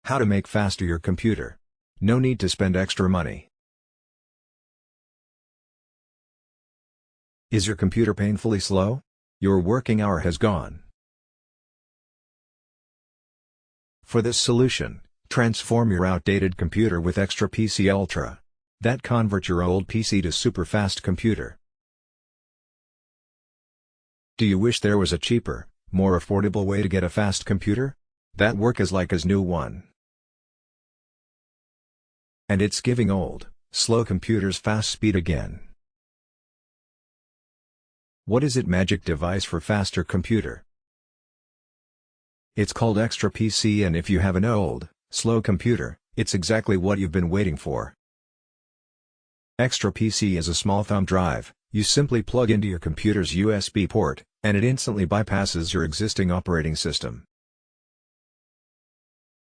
How to make faster your computer. No need to spend extra money. Is your computer painfully slow? Your working hour has gone. For this solution, transform your outdated computer with Xtra-PC Ultra. That converts your old PC to super fast computer. Do you wish there was a cheaper, more affordable way to get a fast computer? That work is like as new one. And it's giving old, slow computers fast speed again. What is it magic device for faster computer? It's called Xtra-PC, and if you have an old, slow computer, it's exactly what you've been waiting for. Xtra-PC is a small thumb drive. You simply plug into your computer's USB port, and it instantly bypasses your existing operating system.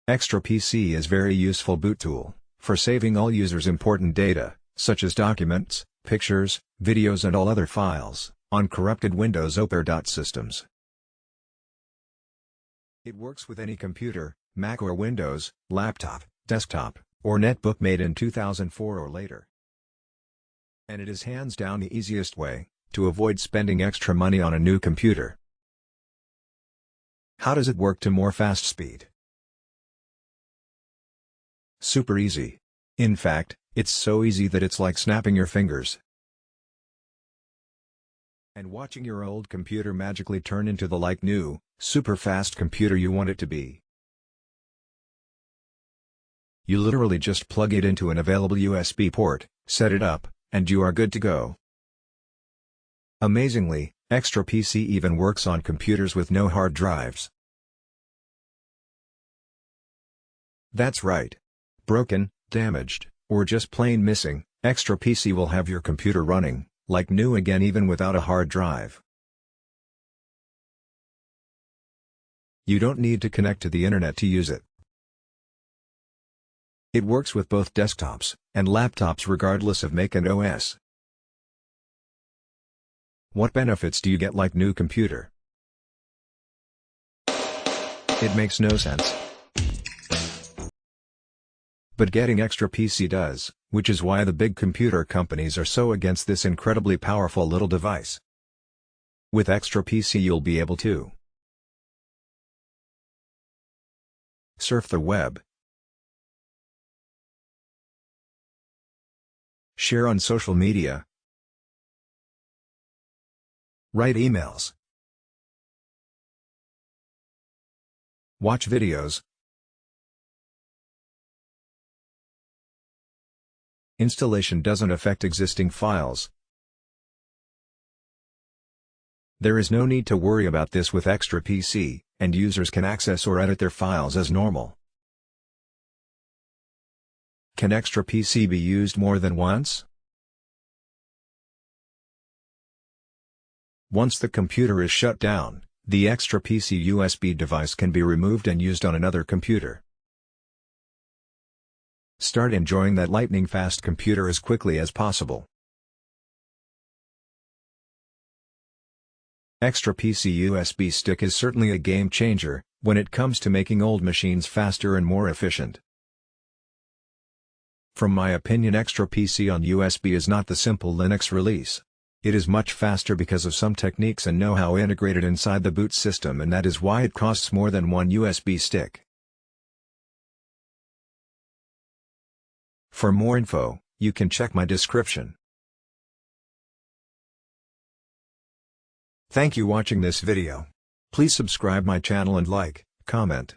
Xtra-PC is very useful boot tool for saving all users' important data, such as documents, pictures, videos and all other files, on corrupted Windows systems. It works with any computer, Mac or Windows, laptop, desktop, or netbook made in 2004 or later. And it is hands down the easiest way to avoid spending extra money on a new computer. How does it work to more fast speed? Super easy. In fact, it's so easy that it's like snapping your fingers and watching your old computer magically turn into the like new, super fast computer you want it to be. You literally just plug it into an available USB port, set it up, and you are good to go. Amazingly, Xtra-PC even works on computers with no hard drives. That's right. Broken, damaged, or just plain missing, Xtra-PC will have your computer running like new again even without a hard drive. You don't need to connect to the internet to use it. It works with both desktops and laptops regardless of make and OS. What benefits do you get like new computer? It makes no sense. But getting Xtra-PC does, which is why the big computer companies are so against this incredibly powerful little device. With Xtra-PC you'll be able to surf the web, share on social media, write emails, watch videos, installation doesn't affect existing files. There is no need to worry about this with Xtra-PC, and users can access or edit their files as normal. Can Xtra-PC be used more than once? Once the computer is shut down, the Xtra-PC USB device can be removed and used on another computer. Start enjoying that lightning-fast computer as quickly as possible. Xtra-PC USB stick is certainly a game-changer when it comes to making old machines faster and more efficient. From my opinion, Xtra-PC on USB is not the simple Linux release. It is much faster because of some techniques and know-how integrated inside the boot system, and that is why it costs more than one USB stick. For more info, you can check my description. Thank you for watching this video. Please subscribe my channel and like, comment,